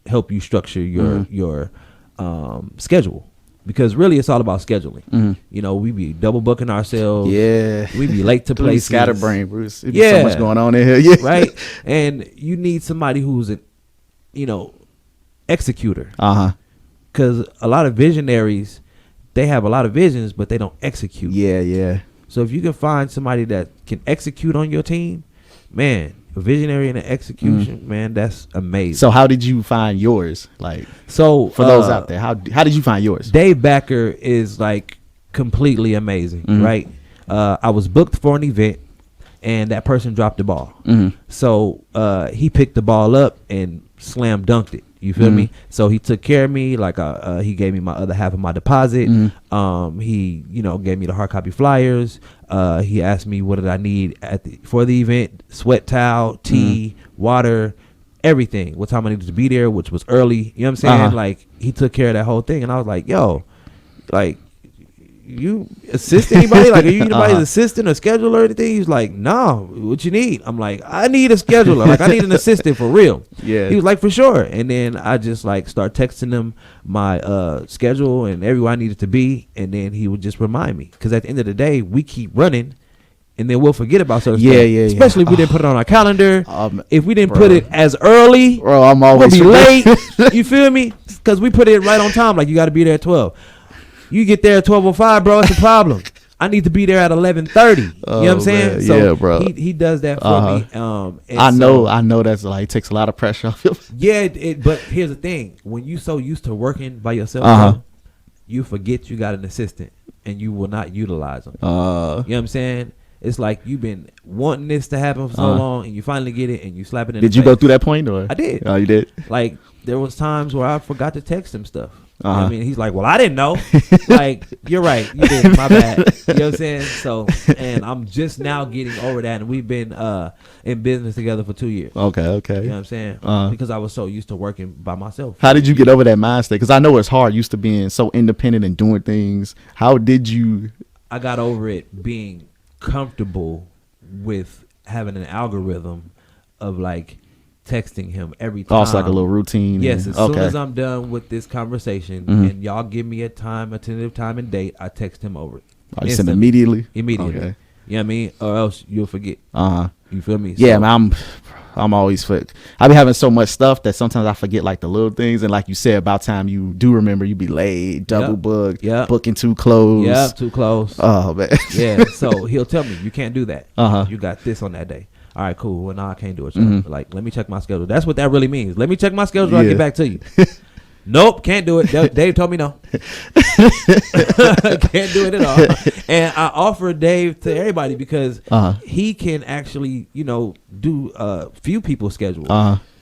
help you structure your schedule. Because really, it's all about scheduling. We be double booking ourselves. Yeah, we be late to places. Scatterbrain, Bruce. There's so much going on in here. Yeah, right. And you need somebody who's an, executor. Because a lot of visionaries, they have a lot of visions, but they don't execute. Yeah. So if you can find somebody that can execute on your team, man. A visionary and an execution, man, that's amazing. So how did you find yours? Like, so for those out there, how did you find yours? Dave Backer is like completely amazing, right? I was booked for an event and that person dropped the ball. So he picked the ball up and slam dunked it. You feel me? So he took care of me. Like he gave me my other half of my deposit. He gave me the hard copy flyers. He asked me what did I need for the event: sweat towel, tea, water, everything. What time I needed to be there, which was early. You know what I'm saying? Like he took care of that whole thing, and I was like, yo, like. You assist anybody? Like, are you anybody's assistant or scheduler or anything? He's like, no, what you need? I'm like, I need a scheduler. Like, I need an assistant for real. Yeah. He was like, for sure. And then I just like start texting him my schedule and everywhere I needed to be. And then he would just remind me. Because at the end of the day, we keep running and then we'll forget about certain stuff. Especially if we didn't put it on our calendar. If we didn't put it as early, I'm always we'll be late. You feel me? Because we put it right on time. Like, you got to be there at 12. You get there at 12:05, bro. It's a problem. I need to be there at 11:30. You know what I'm saying? Man. So yeah, bro. He does that for me. I know that's like it takes a lot of pressure off you. Yeah, but here's the thing: when you so used to working by yourself, bro, you forget you got an assistant, and you will not utilize them. You know what I'm saying? It's like you've been wanting this to happen for so long, and you finally get it, and you slap it in. Did you go through that point, or I did? Oh, you did. Like there was times where I forgot to text him stuff. I mean, he's like, well, I didn't know. Like, you're right. You did. My bad. You know what I'm saying? So, and I'm just now getting over that. And we've been in business together for 2 years. Okay. You know what I'm saying? Because I was so used to working by myself. How did you get over that mindset? Because I know it's hard, used to being so independent and doing things. How did you? I got over it being comfortable with having an algorithm of like, texting him every time. Also like a little routine. Yes, as soon as I'm done with this conversation and y'all give me a tentative time and date, I text him over it. You send immediately? Immediately. Okay. You know what I mean? Or else you'll forget. You feel me? Yeah, so, man, I'm always I be having so much stuff that sometimes I forget like the little things, and like you said, about time you do remember, you be late, double booked, booking too close. Yeah, too close. Oh man. Yeah. So he'll tell me you can't do that. You got this on that day. all right, cool. Well, no, I can't do it. Like, let me check my schedule. That's what that really means. Let me check my schedule. I'll get back to you. Nope, can't do it. Dave told me no. Can't do it at all. And I offered Dave to everybody because he can actually, do a few people's schedule.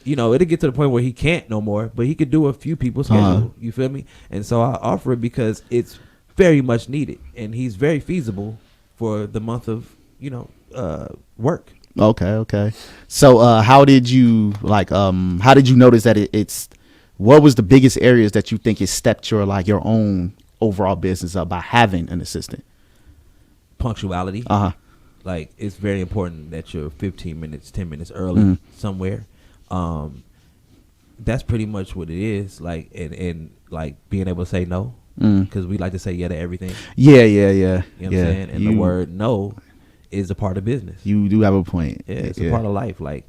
It'll get to the point where he can't no more, but he could do a few people's schedule. You feel me? And so I offer it because it's very much needed, and he's very feasible for the month of, work. Okay. So how did you notice that it's what was the biggest areas that you think it stepped your own overall business up by having an assistant? Punctuality. Like, it's very important that you're 15 minutes, 10 minutes early somewhere. That's pretty much what it is. Like, and like being able to say no, because we like to say yeah to everything. Yeah. You know what I'm saying? And the word no is a part of business. You do have a point. Yeah, it's a part of life. Like,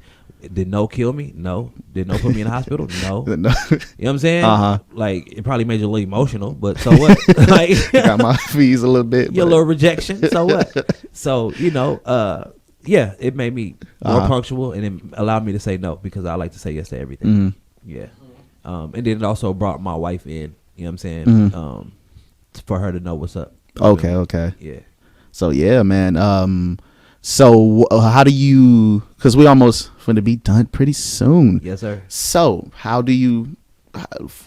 did no kill me? No. Did no put me in the hospital? No. You know what I'm saying? Like, it probably made you a little emotional, but so what? Like, got my fees a little bit. Your little rejection. So what? So, yeah, it made me more punctual, and it allowed me to say no because I like to say yes to everything. Yeah. And then it also brought my wife in, you know what I'm saying? For her to know what's up. Okay. Yeah. So, yeah, man. So how do you, because we almost going to be done pretty soon. Yes, sir. So how do you,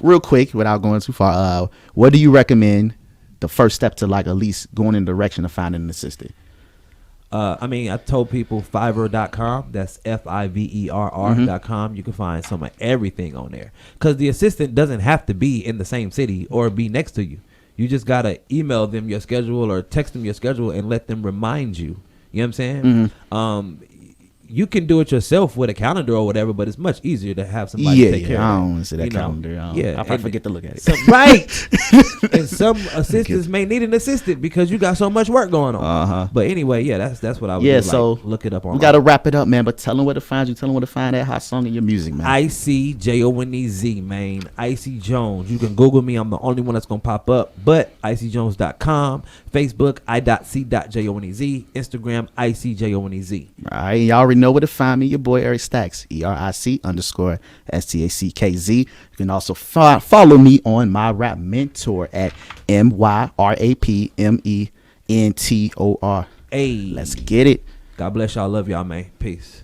real quick, without going too far, what do you recommend the first step to at least going in the direction of finding an assistant? I told people Fiverr.com. That's FIVERR.com. You can find some of everything on there because the assistant doesn't have to be in the same city or be next to you. You just got to email them your schedule or text them your schedule and let them remind you. You know what I'm saying? You can do it yourself with a calendar or whatever, but it's much easier to have somebody take care of it. I don't want to see that calendar. I'll probably forget to look at it. Right. And some assistants may need an assistant because you got so much work going on. But anyway, that's what I would do. So look it up on. We got to wrap it up, man, but tell them where to find you. Tell them where to find that hot song in your music, man. ICJONEZ, man. Icy Jones. You can Google me. I'm the only one that's going to pop up. But IcyJones.com, Facebook, I.C.Jonez, Instagram, ICJONEZ. All right. Y'all already know where to find me. Your boy Eric Stackz, ERIC_STACKZ. You can also follow me on my rap mentor at MYRAPMENTOR. Hey, let's get it. God bless y'all. Love y'all, man. Peace.